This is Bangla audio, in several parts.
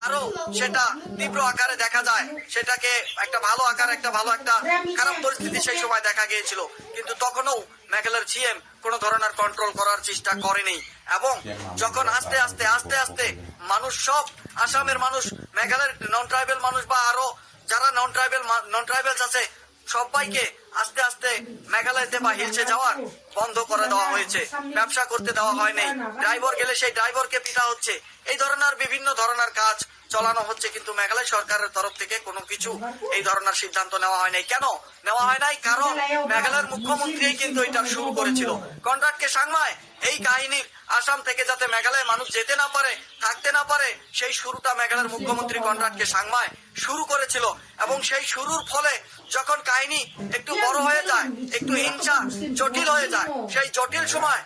আরো সেটা তীব্র আকারে দেখা যায়, সেটাকে একটা ভালো আকার, একটা ভালো একটা খারাপ পরিস্থিতি সেই সময় দেখা গিয়েছিল। কিন্তু তখনও মেঘালয়ের সিএম কোন ধরনের কন্ট্রোল করার চেষ্টা করেনি। এবং যখন আস্তে আস্তে আস্তে আস্তে মানুষ, সব আসামের মানুষ, মেঘালয়ের নন ট্রাইবেল মানুষ বা আরো যারা নন ট্রাইবেলস আছে, সবাইকে আস্তে আস্তে মেঘালয়তে বা হিলসে যাওয়ার বন্ধ করে দেওয়া হয়েছে, ব্যবসা করতে দেওয়া হয়নি। ড্রাইভার গেলে সেই ড্রাইভারকে পিটা হচ্ছে, এই ধরনের বিভিন্ন ধরনের কাজ চালানো হচ্ছে। কিন্তু মেঘালয় সরকারের তরফ থেকে কোনো কিছু এই ধরনের সিদ্ধান্ত নেওয়া হয় নাই। কেন নেওয়া হয় নাই? কারণ মেঘালয়ের মুখ্যমন্ত্রী কিন্তু এটা শুরু করেছিল। কন্ট্রাক্টকে সাংমায় এই কাহিনীর আসাম থেকে যাতে মেঘালয় মানুষ যেতে না পারে, থাকতে না পারে, সেই শুরুটা মেঘালয়ের মুখ্যমন্ত্রী কন্ট্রাক্টকে সাংমায় শুরু করেছিল। এবং সেই শুরুর ফলে যখন কাহিনী একটু বড় হয়ে যায়, একটু হিংসা জটিল হয়ে যায়, সেই জটিল সময়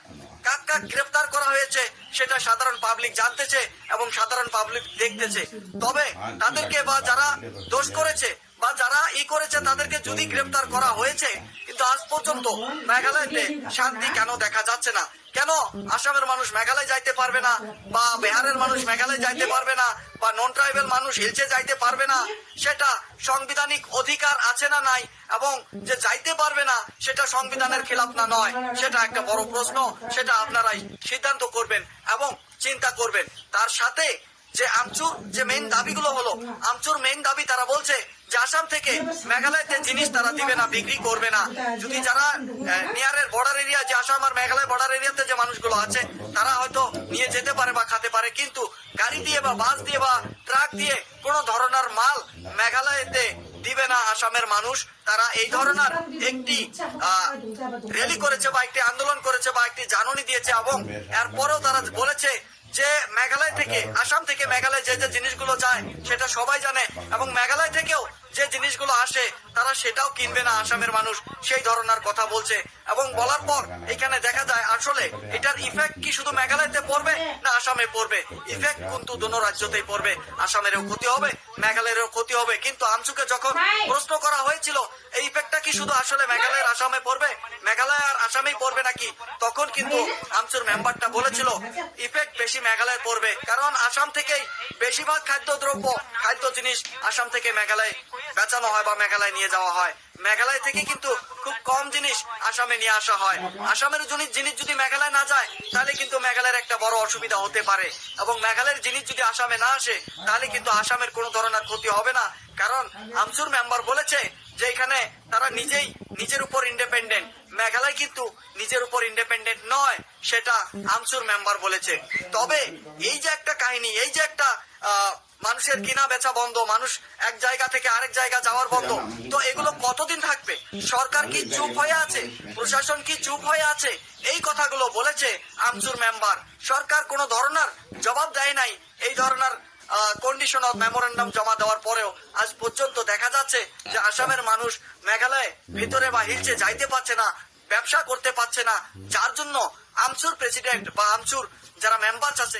কাক কাক গ্রেফতার করা হয়েছে সেটা সাধারণ পাবলিক জানতেছে এবং সাধারণ পাবলিক দেখতেছে। তবে তাদেরকে বা যারা দোষ করেছে বা যারা করেছে তাদেরকে যদি গ্রেফতার করা হয়েছে, কিন্তু আজ পর্যন্ত মেঘালয়তে শান্তি কেন দেখা যাচ্ছে না? কেন আসামের মানুষ মেঘালয় যাইতে পারবে না, বা বিহারের মানুষ মেঘালয় যাইতে পারবে না, বা নন ট্রাইবেল মানুষ হিলসে যাইতে পারবে না? সেটা সাংবিধানিক অধিকার আছে না নাই? এবং যে যাইতে পারবে না সেটা সংবিধানের খিলাফ না নয়, সেটা একটা বড় প্রশ্ন। সেটা আপনারাই সিদ্ধান্ত করবেন এবং চিন্তা করবেন। তার সাথে যে আমচুর যে মেইন দাবিগুলো হলো, আমচুর মেইন দাবি তারা বলছে যে আসাম থেকে মেঘালয়তে জিনিস তারা দিবে না, বিক্রি করবে না। যদি যারা নিয়ারের বর্ডার এরিয়া, যে আসাম আর মেঘালয় বর্ডার এরিয়াতে যে মানুষগুলো আছে, তারা হয়তো নিয়ে যেতে পারে বা খেতে পারে, কিন্তু গাড়ি দিয়ে বা বাস দিয়ে বা ট্রাক দিয়ে কোনো ধরনের মাল মেঘালয়তে দিবে না আসামের মানুষ। তারা এই ধরনের একটি র্যালি করেছে বা একটি আন্দোলন করেছে বা একটি জাননী দিয়েছে। এবং এরপরেও তারা বলেছে যে মেঘালয় থেকে, আসাম থেকে মেঘালয় যে যে জিনিসগুলো যায় সেটা সবাই জানে, এবং মেঘালয় থেকেও যে জিনিসগুলো আসে তারা সেটাও কিনবে না আসামের মানুষ, সেই ধরনের কথা বলছে। এবং বলার পর এখানে দেখা যায় আসলে এটার ইফেক্ট কি শুধু মেঘালয়তে পড়বে না আসামে পড়বে? ইফেক্ট কিন্তু দোনো রাজ্যতেই পড়বে। আসামেরও ক্ষতি হবে, মেঘালয়েরও ক্ষতি হবে। কিন্তু আমচুকে যখন প্রশ্ন করা হয়েছিল এই ইফেক্টটা কি শুধু আসলে মেঘালয়ের আসামে পড়বে, মেঘালয় আর আসামেই পড়বে নাকি, তখন কিন্তু আমচুর মেম্বারটা বলেছিল ইফেক্ট বেশি মেঘালয় পড়বে। কারণ আসাম থেকেই বেশিরভাগ খাদ্যদ্রব্য, খাদ্য জিনিস আসাম থেকে মেঘালয় বেচানো হয় বা মেঘালয় নিয়ে যাওয়া হয়। মেঘালয় থেকে কিন্তু খুব কম জিনিস আসামে নিয়ে আসা হয়। আসামের জিনিস যদি মেঘালয় না যায় তাহলে কিন্তু মেঘালয়ের একটা বড় অসুবিধা হতে পারে। এবং মেঘালয়ের জিনিস যদি আসামে না আসে তাহলে কিন্তু আসামের কোনো ধরনের ক্ষতি হবে না। কারণ আমচুর মেম্বার বলেছে যে এখানে তারা নিজেই নিজের উপর ইন্ডিপেন্ডেন্ট, মেঘালয় কিন্তু নিজের উপর ইন্ডিপেন্ডেন্ট নয়, সেটা আমচুর মেম্বার বলেছে। তবে এই যে একটা কাহিনী, এই যে একটা মানুষের কিনা বেচা বন্ধ, মানুষ এক জায়গা থেকে আরেক জায়গা যাওয়ার বন্ধ, তো এগুলো কতদিন থাকবে? সরকার কি চুপ হয়ে আছে? প্রশাসন কি চুপ হয়ে আছে? এই কথাগুলো বলেছে আমচুর মেম্বার। সরকার কোনো ধরনের জবাব দেয় নাই। এই ধরনের কন্ডিশন অফ মেমোরেন্ডাম জমা দেওয়ার পরেও আজ পর্যন্ত দেখা যাচ্ছে যে আসামের মানুষ মেঘালয় ভিতরে বা হিলসে যাইতে পারছে না, ব্যবসা করতে পারছে না, যার জন্য আমচুর প্রেসিডেন্ট বা আমচুর যারা মেম্বার আছে